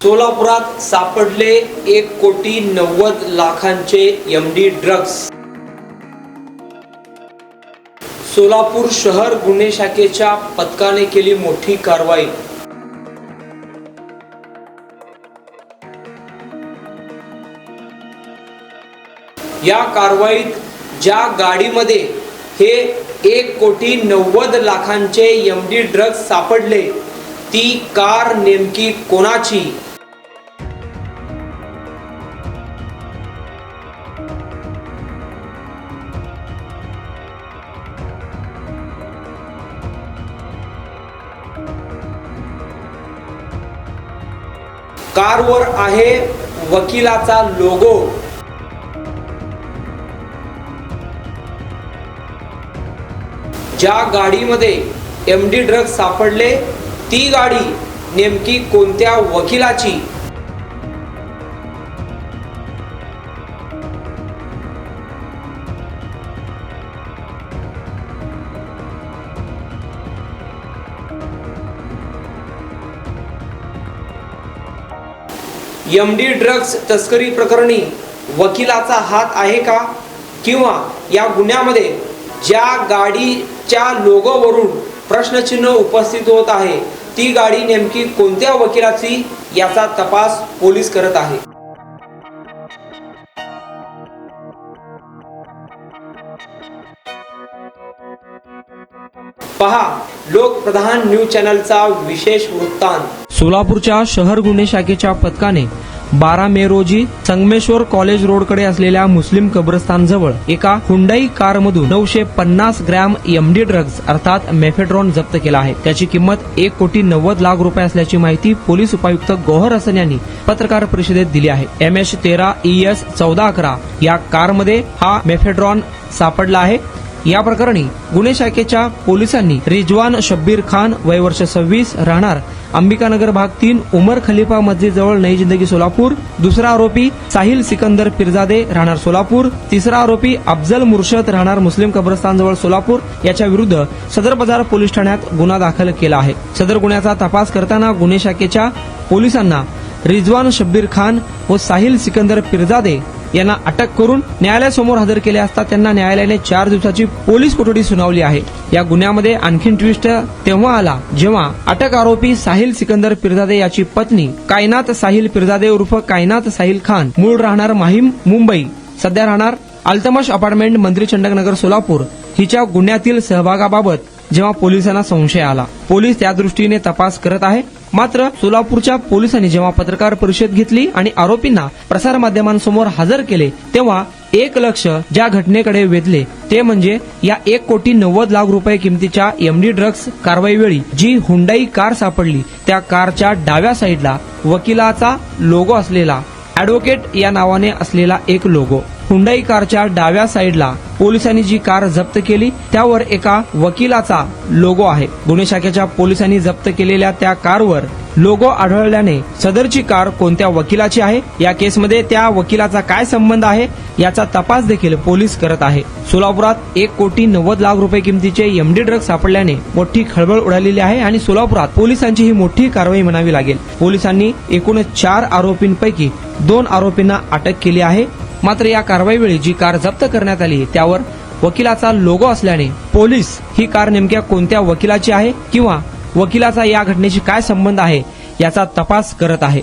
सोलापुरात सापडले 1,90,00,000चे MD drugs. Solapur शहर गुन्हे शाखेच्या पथकाने केली मोठी कारवाई। या कारवाईत ज्या गाडीमध्ये हे 1,90,00,000चे एमडी ड्रग्ज सापडले ती कार नेमकी कोणाची? कारवर आहे वकिलाचा लोगो। ज्या गाडीमध्ये एमडी ड्रग्ज सापडले ती गाडी नेमकी कोणत्या वकिलाची? एमडी ड्रग्ज तस्करी प्रकरणी वकिलाचा हात आहे का? किंवा या गुन्ह्यामध्ये ज्या गाडीच्या लोगोवरून प्रश्नचिन्ह उपस्थित होत आहे ती गाडी नेमकी कोणत्या वकिलाची याचा तपास पोलीस करत आहे। पहा लोकप्रधान न्यूज चॅनलचा विशेष वृत्तांत। सोलापूरच्या शहर गुन्हे शाखेच्या पथकाने 12 मे रोजी संगमेश्वर कॉलेज रोडकडे असलेल्या मुस्लिम कब्रस्तानजवळ एका हुंडाई कारमधून 950 ग्रॅम एमडी ड्रग्ज अर्थात मेफेड्रॉन जप्त केला आहे। त्याची किंमत 1,90,00,000 रुपये असल्याची माहिती पोलीस उपायुक्त गौहर हसन यांनी पत्रकार परिषदेत दिली आहे। MH13 ES 1411 या कारमध्ये हा मेफेड्रॉन सापडला आहे। या प्रकरणी गुन्हे शाखेच्या पोलिसांनी रिजवान शब्बीर खान वय वर्ष 26 राहणार अंबिकानगर भाग 3 उमर खलिफा मस्जिद जवळ नई जिंदगी सोलापूर, दुसरा आरोपी साहिल सिकंदर पिरजादे राहणार सोलापूर, तिसरा आरोपी अफजल मुर्शद राहणार मुस्लिम कब्रस्तान जवळ सोलापूर याच्या विरुद्ध सदर बाजार पोलीस ठाण्यात गुन्हा दाखल केला आहे। सदर गुन्ह्याचा तपास करताना गुन्हे शाखेच्या पोलिसांना रिजवान शब्बीर खान व साहिल सिकंदर पिरजादे यांना अटक करून न्यायालयासमोर हजर केले असता त्यांना न्यायालयाने 4 दिवसाची पोलीस कोठडी सुनावली आहे। या गुन्ह्यामध्ये आणखीन ट्विस्ट तेव्हा आला जेव्हा अटक आरोपी साहिल सिकंदर पिरजादे याची पत्नी कायनात साहिल पिरजादे उर्फ कायनात साहिल खान मूळ राहणार माहीम मुंबई, सध्या राहणार अल्तमश अपार्टमेंट मंत्री चंडकनगर सोलापूर हिच्या गुन्ह्यातील सहभागाबाबत जेव्हा पोलिसांना संशय आला, पोलीस त्या दृष्टीने तपास करत आहे। मात्र सोलापूरच्या पोलिसांनी जेव्हा पत्रकार परिषद घेतली आणि आरोपींना प्रसार माध्यमांसमोर हजर केले तेव्हा एक लक्ष ज्या घटनेकडे वेधले ते म्हणजे या 1,90,00,000 रुपये किमतीच्या एमडी ड्रग्ज कारवाईवेळी जी हुंडाई कार सापडली त्या कारच्या डाव्या साईडला वकिलाचा लोगो असलेला ॲडव्होकेट या नावाने असलेला एक लोगो। हुंडाई कारच्या डाव्या साईडला पोलिसांनी जी कार जप्त केली त्यावर एका वकिलाचा लोगो आहे। गुन्हे शाखेच्या पोलिसांनी जप्त केलेल्या त्या कारवर लोगो आढळल्याने सदरची कार कोणत्या वकिलाची आहे, या केसमध्ये त्या वकिलाचा काय संबंध आहे याचा तपास देखील पोलीस करत आहे। सोलापुरात 1,90,00,000 रुपये किमतीचे एमडी ड्रग्ज सापडल्याने मोठी खळबळ उडालेली आहे आणि सोलापुरात पोलिसांची ही मोठी कारवाई म्हणावी लागेल। पोलिसांनी एकूण 4 आरोपींपैकी 2 आरोपींना अटक केली आहे। मात्र या कारवाईवेळी जी कार जप्त करण्यात आली त्यावर वकिलाचा लोगो असल्याने पोलीस ही कार नेमक्या कोणत्या वकिलाची आहे किंवा वकिलाचा या घटनेशी काय संबंध आहे याचा तपास करत आहे।